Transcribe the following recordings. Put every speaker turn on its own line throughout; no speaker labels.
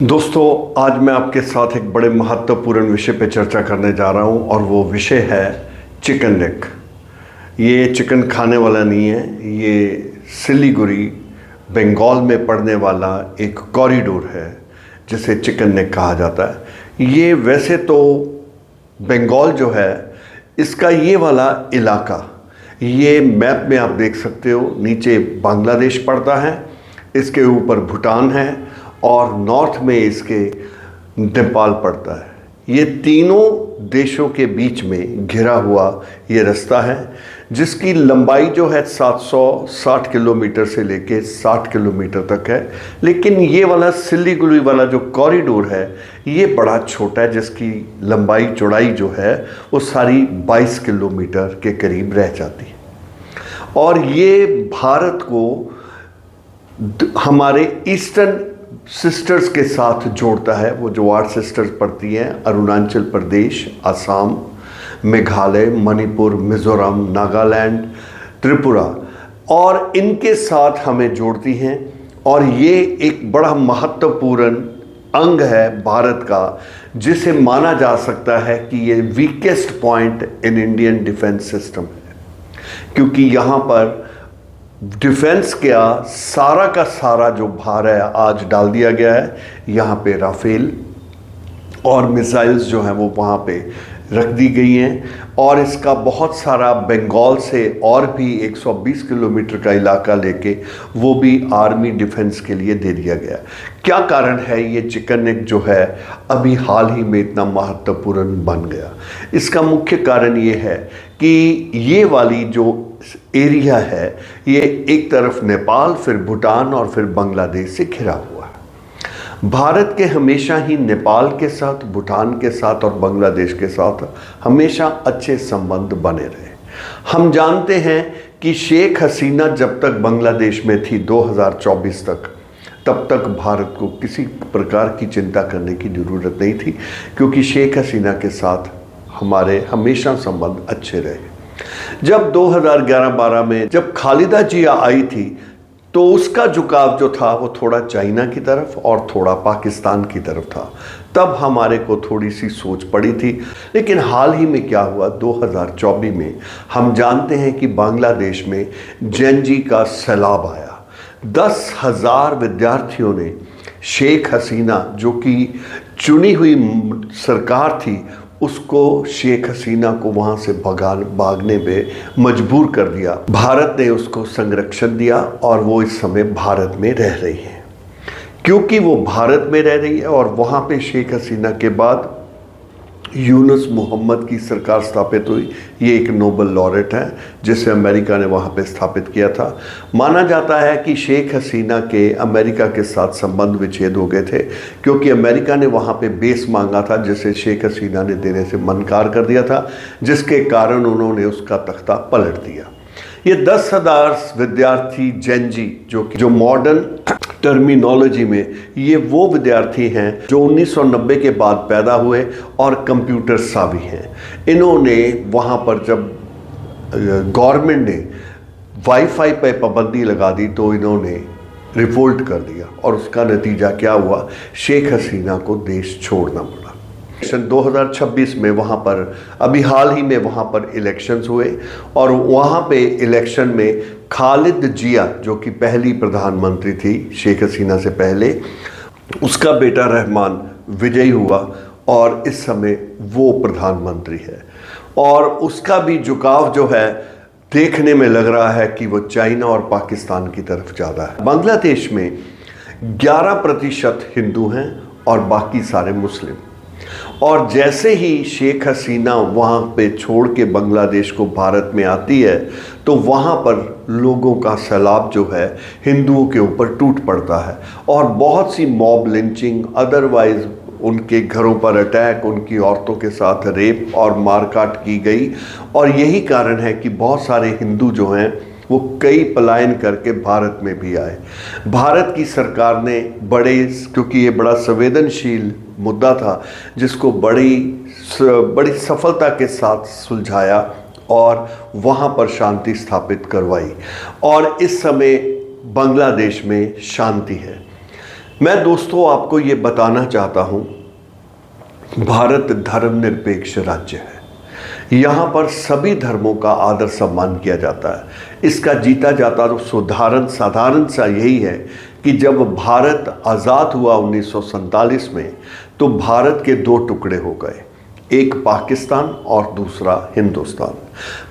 दोस्तों, आज मैं आपके साथ एक बड़े महत्वपूर्ण विषय पे चर्चा करने जा रहा हूँ और वो विषय है चिकन नेक। ये चिकन खाने वाला नहीं है, ये सिलीगुड़ी बंगाल में पड़ने वाला एक कॉरिडोर है जिसे चिकन नेक कहा जाता है। ये वैसे तो बंगाल जो है, इसका ये वाला इलाका, ये मैप में आप देख सकते हो, नीचे बांग्लादेश पड़ता है, इसके ऊपर भूटान है और नॉर्थ में इसके नेपाल पड़ता है। ये तीनों देशों के बीच में घिरा हुआ ये रास्ता है जिसकी लंबाई जो है 760 किलोमीटर से लेके 60 किलोमीटर तक है। लेकिन ये वाला सिलीगुड़ी वाला जो कॉरिडोर है ये बड़ा छोटा है, जिसकी लंबाई चौड़ाई जो है वो सारी 22 किलोमीटर के करीब रह जाती है। और ये भारत को हमारे ईस्टर्न सिस्टर्स के साथ जोड़ता है। वो जो 8 सिस्टर्स पड़ती हैं, अरुणाचल प्रदेश, असम, मेघालय, मणिपुर, मिजोरम, नागालैंड, त्रिपुरा, और इनके साथ हमें जोड़ती हैं। और ये एक बड़ा महत्वपूर्ण अंग है भारत का, जिसे माना जा सकता है कि ये weakest point in Indian defence system है, क्योंकि यहाँ पर डिफेंस का सारा जो भार है आज डाल दिया गया है। यहाँ पे राफेल और मिसाइल्स जो हैं वो वहाँ पे रख दी गई हैं, और इसका बहुत सारा बंगाल से और भी 120 किलोमीटर का इलाका लेके वो भी आर्मी डिफेंस के लिए दे दिया गया। क्या कारण है ये चिकन नेक जो है अभी हाल ही में इतना महत्वपूर्ण बन गया? इसका मुख्य कारण ये है कि ये वाली जो एरिया है ये एक तरफ नेपाल, फिर भूटान और फिर बांग्लादेश से घिरा हुआ है। भारत के हमेशा ही नेपाल के साथ, भूटान के साथ और बांग्लादेश के साथ हमेशा अच्छे संबंध बने रहे। हम जानते हैं कि शेख हसीना जब तक बांग्लादेश में थी 2024 तक, तब तक भारत को किसी प्रकार की चिंता करने की ज़रूरत नहीं थी, क्योंकि शेख हसीना के साथ हमारे हमेशा संबंध अच्छे रहे। जब 2011-12 में जब खालिदा जिया आई थी तो उसका झुकाव जो था वो थोड़ा चाइना की तरफ और थोड़ा पाकिस्तान की तरफ था। तब हमारे को थोड़ी सी सोच पड़ी थी। लेकिन हाल ही में क्या हुआ, 2024 में हम जानते हैं कि बांग्लादेश में जेनजी का सैलाब आया। 10,000 विद्यार्थियों ने शेख हसीना, जो कि चुनी हुई सरकार थी, उसको शेख हसीना को वहाँ से भागने में मजबूर कर दिया। भारत ने उसको संरक्षण दिया और वो इस समय भारत में रह रही है। क्योंकि वो भारत में रह रही है और वहाँ पे शेख हसीना के बाद यूनुस मोहम्मद की सरकार स्थापित हुई। ये एक नोबेल लॉरेट है जिसे अमेरिका ने वहाँ पे स्थापित किया था। माना जाता है कि शेख हसीना के अमेरिका के साथ संबंध विच्छेद हो गए थे, क्योंकि अमेरिका ने वहाँ पे बेस मांगा था जिसे शेख हसीना ने देने से मनकार कर दिया था, जिसके कारण उन्होंने उसका तख्ता पलट दिया। ये 10,000 विद्यार्थी जेनजी, जो मॉडर्न टर्मिनोलॉजी में ये वो विद्यार्थी हैं जो 1990 के बाद पैदा हुए और कंप्यूटर सावी हैं। इन्होंने वहाँ पर जब गवर्नमेंट ने वाईफाई पे पाबंदी लगा दी तो इन्होंने रिवोल्ट कर दिया, और उसका नतीजा क्या हुआ, शेख हसीना को देश छोड़ना पड़ा। 2026 में वहाँ पर अभी हाल ही में वहाँ पर इलेक्शंस हुए, और वहाँ पे इलेक्शन में खालिद जिया, जो कि पहली प्रधानमंत्री थी शेख हसीना से पहले, उसका बेटा रहमान विजयी हुआ और इस समय वो प्रधानमंत्री है। और उसका भी झुकाव जो है देखने में लग रहा है कि वो चाइना और पाकिस्तान की तरफ ज़्यादा है। बांग्लादेश में 11% हिंदू हैं और बाकी सारे मुस्लिम। और जैसे ही शेख हसीना वहाँ पे छोड़ के बांग्लादेश को भारत में आती है तो वहाँ पर लोगों का सैलाब जो है हिंदुओं के ऊपर टूट पड़ता है, और बहुत सी मॉब लिंचिंग, अदरवाइज उनके घरों पर अटैक, उनकी औरतों के साथ रेप और मारकाट की गई। और यही कारण है कि बहुत सारे हिंदू जो हैं वो कई पलायन करके भारत में भी आए। भारत की सरकार ने क्योंकि ये बड़ा संवेदनशील मुद्दा था, जिसको बड़ी सफलता के साथ सुलझाया और वहाँ पर शांति स्थापित करवाई, और इस समय बांग्लादेश में शांति है। मैं दोस्तों आपको ये बताना चाहता हूँ, भारत धर्मनिरपेक्ष राज्य है। यहाँ पर सभी धर्मों का आदर सम्मान किया जाता है। इसका जीता जाता तो साधारण सा यही है कि जब भारत आज़ाद हुआ 1947 में, तो भारत के दो टुकड़े हो गए, एक पाकिस्तान और दूसरा हिंदुस्तान।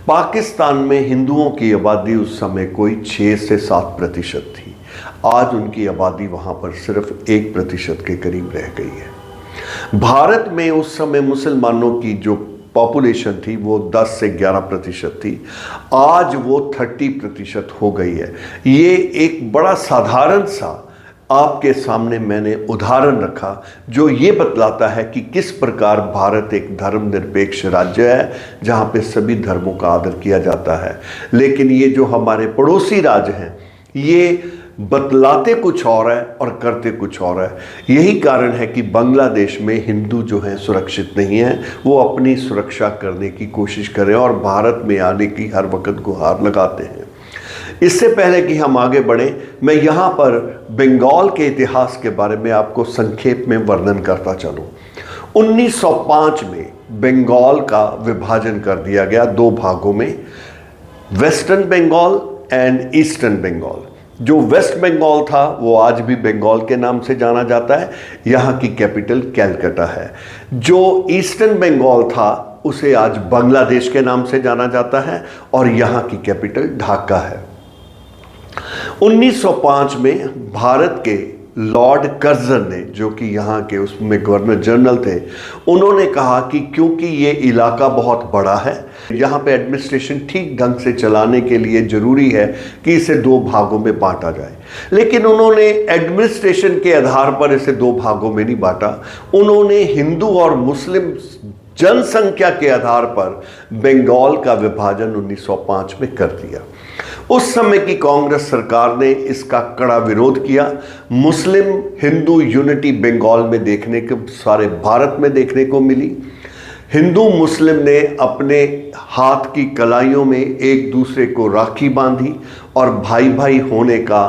पाकिस्तान में हिंदुओं की आबादी उस समय कोई 6 से 7% थी। आज उनकी आबादी वहाँ पर सिर्फ 1% के करीब रह गई है। भारत में उस समय मुसलमानों की जो पॉपुलेशन थी वो 10 से 11% थी। आज वो 30% हो गई है। ये एक बड़ा साधारण सा आपके सामने मैंने उदाहरण रखा जो ये बतलाता है कि किस प्रकार भारत एक धर्मनिरपेक्ष राज्य है जहाँ पे सभी धर्मों का आदर किया जाता है। लेकिन ये जो हमारे पड़ोसी राज्य हैं, ये बतलाते कुछ और है और करते कुछ और है। यही कारण है कि बांग्लादेश में हिंदू जो हैं सुरक्षित नहीं हैं। वो अपनी सुरक्षा करने की कोशिश करें और भारत में आने की हर वक्त गुहार लगाते हैं। इससे पहले कि हम आगे बढ़ें, मैं यहाँ पर बंगाल के इतिहास के बारे में आपको संक्षेप में वर्णन करता चलूँ। 1905 में बंगाल का विभाजन कर दिया गया 2 भागों में, western Bengal and eastern Bengal. जो वेस्ट बंगाल था वो आज भी बंगाल के नाम से जाना जाता है। यहाँ की कैपिटल कैलकाटा है। जो ईस्टर्न बंगाल था उसे आज बांग्लादेश के नाम से जाना जाता है और यहाँ की कैपिटल ढाका है। 1905 में भारत के लॉर्ड कर्जन ने, जो कि यहाँ के उसमें गवर्नर जनरल थे, उन्होंने कहा कि क्योंकि ये इलाका बहुत बड़ा है, यहाँ पे एडमिनिस्ट्रेशन ठीक ढंग से चलाने के लिए ज़रूरी है कि इसे 2 भागों में बांटा जाए। लेकिन उन्होंने एडमिनिस्ट्रेशन के आधार पर इसे 2 भागों में नहीं बांटा। उन्होंने हिंदू और मुस्लिम जनसंख्या के आधार पर बंगाल का विभाजन 1905 में कर दिया। उस समय की कांग्रेस सरकार ने इसका कड़ा विरोध किया। मुस्लिम हिंदू यूनिटी बंगाल में देखने को, सारे भारत में देखने को मिली। हिंदू मुस्लिम ने अपने हाथ की कलाइयों में एक दूसरे को राखी बांधी और भाई भाई होने का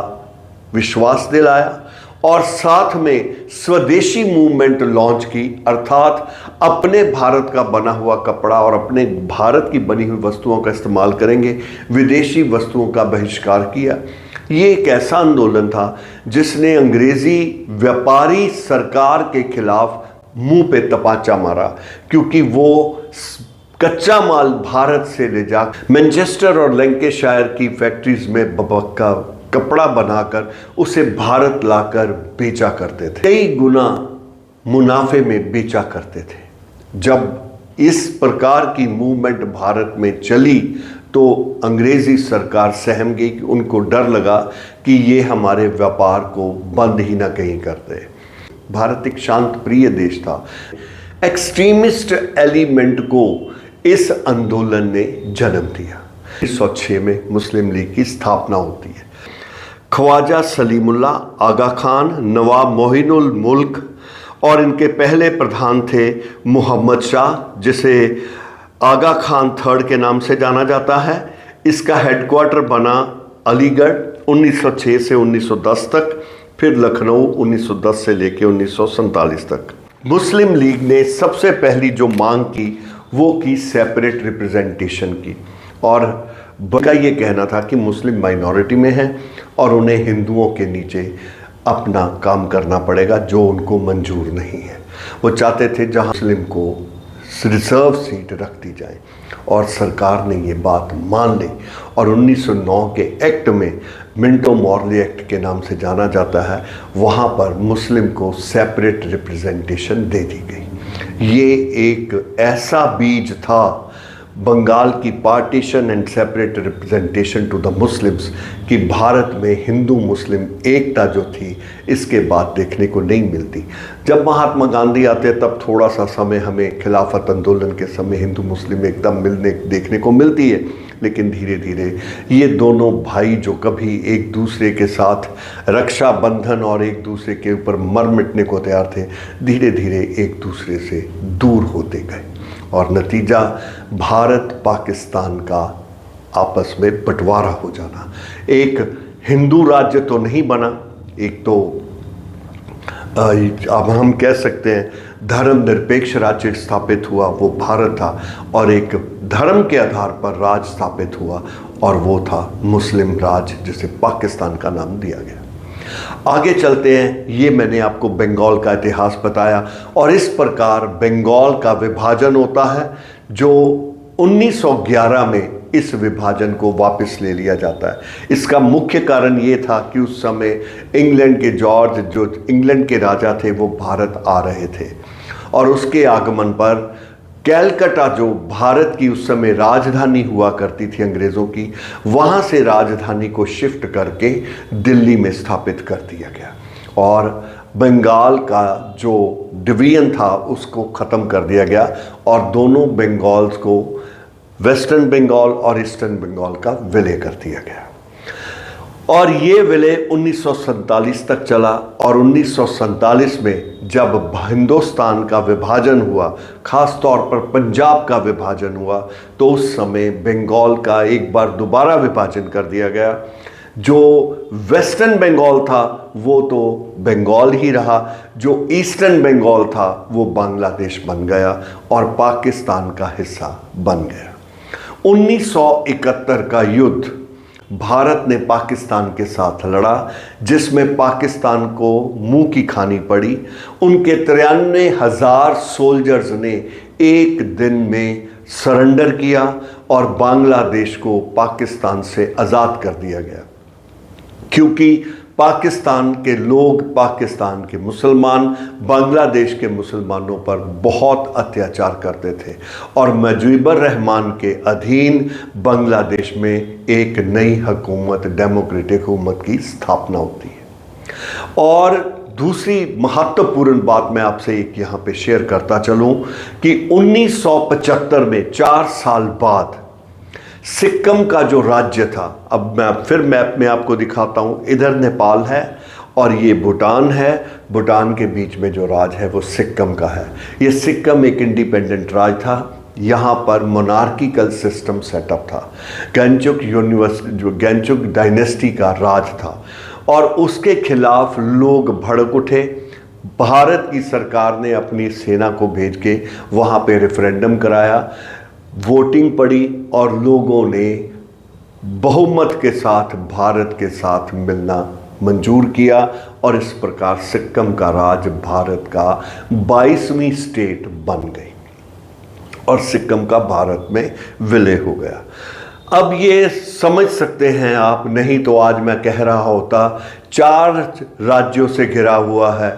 विश्वास दिलाया और साथ में स्वदेशी मूवमेंट लॉन्च की, अर्थात अपने भारत का बना हुआ कपड़ा और अपने भारत की बनी हुई वस्तुओं का इस्तेमाल करेंगे, विदेशी वस्तुओं का बहिष्कार किया। ये एक ऐसा आंदोलन था जिसने अंग्रेजी व्यापारी सरकार के खिलाफ मुंह पे तपाचा मारा, क्योंकि वो कच्चा माल भारत से ले जा मैनचेस्टर और लैंकेशायर की फैक्ट्रीज में का कपड़ा बनाकर उसे भारत लाकर बेचा करते थे, कई गुना मुनाफे में बेचा करते थे। जब इस प्रकार की मूवमेंट भारत में चली तो अंग्रेजी सरकार सहम गई कि उनको डर लगा कि ये हमारे व्यापार को बंद ही ना कहीं करते। भारत एक शांत प्रिय देश था। एक्सट्रीमिस्ट एलिमेंट को इस आंदोलन ने जन्म दिया। 1906 में मुस्लिम लीग की स्थापना होती है। ख्वाजा सलीमुल्लाह, आगा खान, नवाब मोहिनुल मुल्क और इनके पहले प्रधान थे मोहम्मद शाह, जिसे आगा खान थर्ड के नाम से जाना जाता है। इसका हेडक्वार्टर बना अलीगढ़ 1906 से 1910 तक, फिर लखनऊ 1910 से लेकर 1947 तक। मुस्लिम लीग ने सबसे पहली जो मांग की वो की सेपरेट रिप्रेजेंटेशन की, और उनका ये कहना था कि मुस्लिम माइनॉरिटी में है और उन्हें हिंदुओं के नीचे अपना काम करना पड़ेगा, जो उनको मंजूर नहीं है। वो चाहते थे जहां मुस्लिम को रिजर्व सीट रख दी जाए, और सरकार ने ये बात मान ली और 1909 के एक्ट में, मिंटो मॉर्ली एक्ट के नाम से जाना जाता है, वहाँ पर मुस्लिम को सेपरेट रिप्रेजेंटेशन दे दी गई। ये एक ऐसा बीज था बंगाल की partition and separate representation to the Muslims कि भारत में हिंदू मुस्लिम एकता जो थी इसके बाद देखने को नहीं मिलती। जब महात्मा गांधी आते तब थोड़ा सा समय हमें खिलाफत आंदोलन के समय हिंदू मुस्लिम एकता देखने को मिलती है, लेकिन धीरे धीरे ये दोनों भाई जो कभी एक दूसरे के साथ रक्षा बंधन और एक दूसरे के ऊपर मर मिटने को तैयार थे, धीरे धीरे एक दूसरे से दूर होते गए और नतीजा भारत पाकिस्तान का आपस में बंटवारा हो जाना। एक हिंदू राज्य तो नहीं बना, एक तो अब हम कह सकते हैं धर्मनिरपेक्ष राज्य स्थापित हुआ वो भारत था, और एक धर्म के आधार पर राज स्थापित हुआ और वो था मुस्लिम राज, जिसे पाकिस्तान का नाम दिया गया। आगे चलते हैं। ये मैंने आपको बंगाल का इतिहास बताया, और इस प्रकार बंगाल का विभाजन होता है, जो 1911 में इस विभाजन को वापस ले लिया जाता है। इसका मुख्य कारण ये था कि उस समय इंग्लैंड के जॉर्ज, जो इंग्लैंड के राजा थे, वो भारत आ रहे थे, और उसके आगमन पर कैलकाटा, जो भारत की उस समय राजधानी हुआ करती थी अंग्रेज़ों की, वहाँ से राजधानी को शिफ्ट करके दिल्ली में स्थापित कर दिया गया, और बंगाल का जो डिवीजन था उसको ख़त्म कर दिया गया, और दोनों बंगाल्स को वेस्टर्न बंगाल और ईस्टर्न बंगाल का विलय कर दिया गया। और ये विलय 1947 तक चला, और 1947 में जब हिंदुस्तान का विभाजन हुआ, खास तौर पर पंजाब का विभाजन हुआ, तो उस समय बंगाल का एक बार दोबारा विभाजन कर दिया गया। जो वेस्टर्न बंगाल था वो तो बंगाल ही रहा, जो ईस्टर्न बंगाल था वो बांग्लादेश बन गया और पाकिस्तान का हिस्सा बन गया। 1971 का युद्ध भारत ने पाकिस्तान के साथ लड़ा, जिसमें पाकिस्तान को मुंह की खानी पड़ी। उनके 93,000 सोल्जर्स ने एक दिन में सरेंडर किया और बांग्लादेश को पाकिस्तान से आज़ाद कर दिया गया, क्योंकि पाकिस्तान के लोग, पाकिस्तान के मुसलमान बांग्लादेश के मुसलमानों पर बहुत अत्याचार करते थे, और मुजीबुर रहमान के अधीन बांग्लादेश में एक नई हुकूमत, डेमोक्रेटिक हुकूमत की स्थापना होती है। और दूसरी महत्वपूर्ण बात मैं आपसे एक यहाँ पे शेयर करता चलूँ कि 1975 में 4 साल बाद सिक्किम का जो राज्य था, अब मैं फिर मैप में आपको दिखाता हूँ, इधर नेपाल है और ये भूटान है, भूटान के बीच में जो राज है वो सिक्किम का है। ये सिक्किम एक इंडिपेंडेंट राज था, यहाँ पर मोनार्किकल सिस्टम सेटअप था, गंगचुक यूनिवर्सिटी, जो गंगचुक डायनेस्टी का राज था, और उसके खिलाफ लोग भड़क उठे। भारत की सरकार ने अपनी सेना को भेज के वहाँ पे रेफरेंडम कराया, वोटिंग पड़ी, और लोगों ने बहुमत के साथ भारत के साथ मिलना मंजूर किया, और इस प्रकार सिक्किम का राज भारत का 22वीं स्टेट बन गई और सिक्किम का भारत में विलय हो गया। अब ये समझ सकते हैं आप, नहीं तो आज मैं कह रहा होता 4 राज्यों से घिरा हुआ है,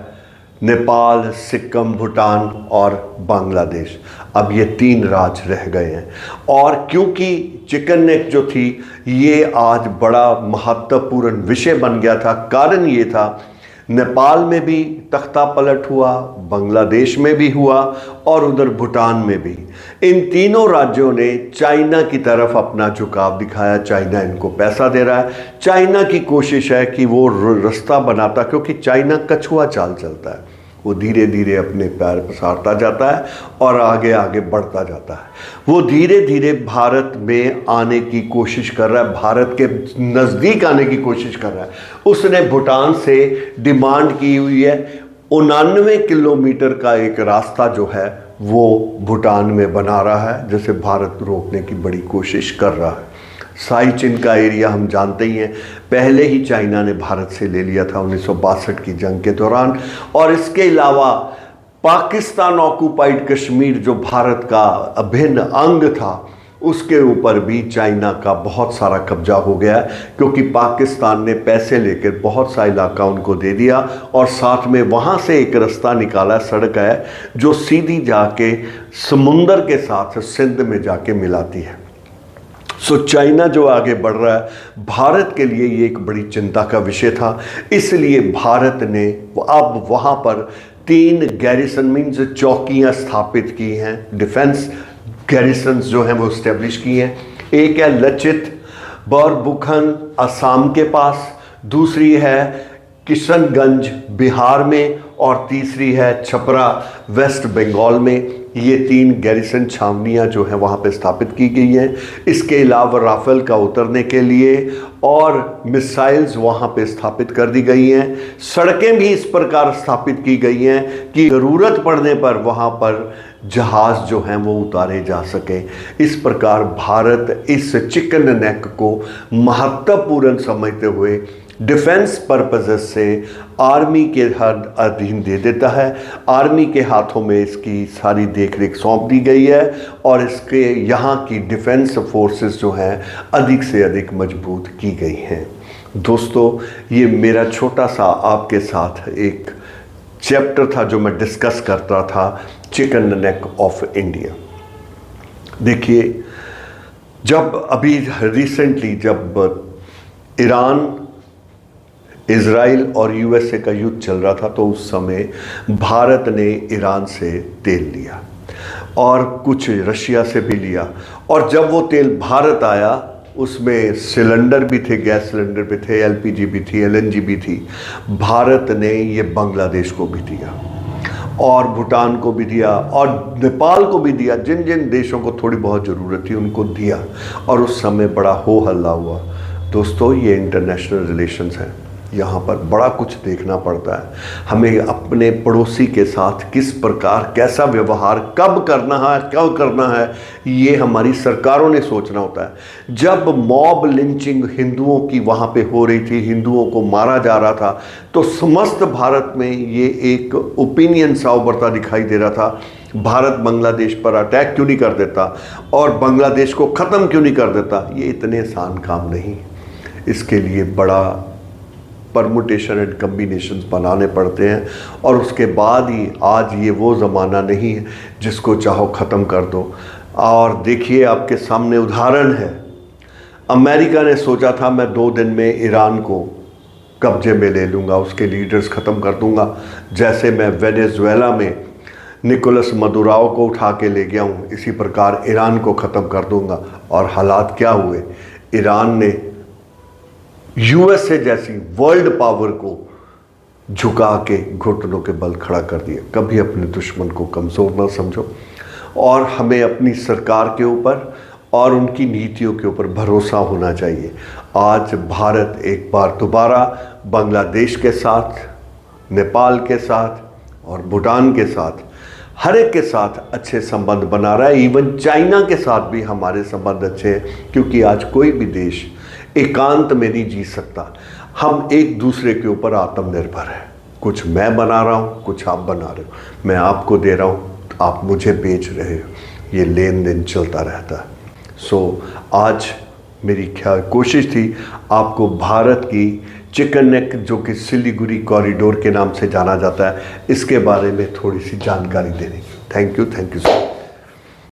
नेपाल, सिक्किम, भूटान और बांग्लादेश। अब ये 3 राज्य रह गए हैं, और क्योंकि चिकन नेक जो थी ये आज बड़ा महत्वपूर्ण विषय बन गया था। कारण ये था, नेपाल में भी तख्ता पलट हुआ, बांग्लादेश में भी हुआ और उधर भूटान में भी। इन तीनों राज्यों ने चाइना की तरफ अपना झुकाव दिखाया। चाइना इनको पैसा दे रहा है, चाइना की कोशिश है कि वो रास्ता बनाता, क्योंकि चाइना कछुआ चाल चलता है, वो धीरे धीरे अपने पैर पसारता जाता है और आगे आगे बढ़ता जाता है। वो धीरे धीरे भारत में आने की कोशिश कर रहा है, भारत के नज़दीक आने की कोशिश कर रहा है। उसने भूटान से डिमांड की हुई है 99 किलोमीटर का एक रास्ता जो है वो भूटान में बना रहा है, जिसे भारत रोकने की बड़ी कोशिश कर रहा है। साई चिन का एरिया हम जानते ही हैं, पहले ही चाइना ने भारत से ले लिया था 1962 की जंग के दौरान। और इसके अलावा पाकिस्तान ऑक्युपाइड कश्मीर, जो भारत का अभिन्न अंग था, उसके ऊपर भी चाइना का बहुत सारा कब्जा हो गया, क्योंकि पाकिस्तान ने पैसे लेकर बहुत सा इलाका उनको दे दिया, और साथ में वहाँ से एक रास्ता निकाला, सड़क है जो सीधी जाके समुंदर के साथ सिंध में जाके मिलाती है। सो चाइना जो आगे बढ़ रहा है, भारत के लिए ये एक बड़ी चिंता का विषय था। इसलिए भारत ने अब वहाँ पर 3 गैरिसन मीन्स चौकियाँ स्थापित की हैं, डिफेंस गैरिसन्स जो हैं वो इस्टेब्लिश की हैं। एक है लचित बरबुखन असम के पास, दूसरी है किशनगंज बिहार में, और तीसरी है छपरा वेस्ट बंगाल में। ये 3 गैरिसन छावनियाँ जो हैं वहाँ पे स्थापित की गई हैं। इसके अलावा राफेल का उतरने के लिए और मिसाइल्स वहाँ पे स्थापित कर दी गई हैं। सड़कें भी इस प्रकार स्थापित की गई हैं कि ज़रूरत पड़ने पर वहाँ पर जहाज़ जो हैं वो उतारे जा सके। इस प्रकार भारत इस चिकन नेक को महत्वपूर्ण समझते हुए डिफेंस पर्पसेस से आर्मी के अधीन दे देता है। आर्मी के हाथों में इसकी सारी देखरेख सौंप दी गई है और इसके यहाँ की डिफेंस फोर्सेस जो हैं अधिक से अधिक मजबूत की गई हैं। दोस्तों, ये मेरा छोटा सा आपके साथ एक चैप्टर था जो मैं डिस्कस करता था, चिकन नेक ऑफ इंडिया। देखिए, जब अभी रिसेंटली जब ईरान, इज़राइल और यूएसए का युद्ध चल रहा था तो उस समय भारत ने ईरान से तेल लिया और कुछ रशिया से भी लिया। और जब वो तेल भारत आया उसमें सिलेंडर भी थे, गैस सिलेंडर भी थे, एलपीजी भी थी, एलएनजी भी थी। भारत ने ये बांग्लादेश को भी दिया और भूटान को भी दिया और नेपाल को भी दिया। जिन जिन देशों को थोड़ी बहुत ज़रूरत थी उनको दिया और उस समय बड़ा हो हल्ला हुआ। दोस्तों, ये इंटरनेशनल रिलेशंस हैं, यहाँ पर बड़ा कुछ देखना पड़ता है। हमें अपने पड़ोसी के साथ किस प्रकार कैसा व्यवहार कब करना है, क्या करना है, ये हमारी सरकारों ने सोचना होता है। जब मॉब लिंचिंग हिंदुओं की वहाँ पे हो रही थी, हिंदुओं को मारा जा रहा था, तो समस्त भारत में ये एक ओपिनियन सा उभरता दिखाई दे रहा था, भारत बांग्लादेश पर अटैक क्यों नहीं कर देता और बांग्लादेश को ख़त्म क्यों नहीं कर देता। ये इतने आसान काम नहीं, इसके लिए बड़ा परमुटेशन एंड कम्बिनेशंस बनाने पड़ते हैं और उसके बाद ही, आज ये वो ज़माना नहीं है जिसको चाहो ख़त्म कर दो। और देखिए, आपके सामने उदाहरण है, अमेरिका ने सोचा था मैं 2 दिन में ईरान को कब्जे में ले लूँगा, उसके लीडर्स ख़त्म कर दूँगा, जैसे मैं वेनेजुएला में निकोलस मदुराओ को उठा के ले गया हूँ, इसी प्रकार ईरान को ख़त्म कर दूँगा। और हालात क्या हुए, ईरान ने यूएसए जैसी वर्ल्ड पावर को झुका के घुटनों के बल खड़ा कर दिया। कभी अपने दुश्मन को कमज़ोर ना समझो और हमें अपनी सरकार के ऊपर और उनकी नीतियों के ऊपर भरोसा होना चाहिए। आज भारत एक बार दोबारा बांग्लादेश के साथ, नेपाल के साथ और भूटान के साथ, हर एक के साथ अच्छे संबंध बना रहा है। इवन चाइना के साथ भी हमारे संबंध अच्छे हैं, क्योंकि आज कोई भी देश एकांत में नहीं जी सकता। हम एक दूसरे के ऊपर आत्मनिर्भर हैं। कुछ मैं बना रहा हूँ, कुछ आप बना रहे हो, मैं आपको दे रहा हूँ, आप मुझे बेच रहे हो, ये लेन देन चलता रहता है। सो आज मेरी कोशिश थी आपको भारत की चिकन नेक, जो कि सिलीगुड़ी कॉरिडोर के नाम से जाना जाता है, इसके बारे में थोड़ी सी जानकारी देने की। Thank you sir.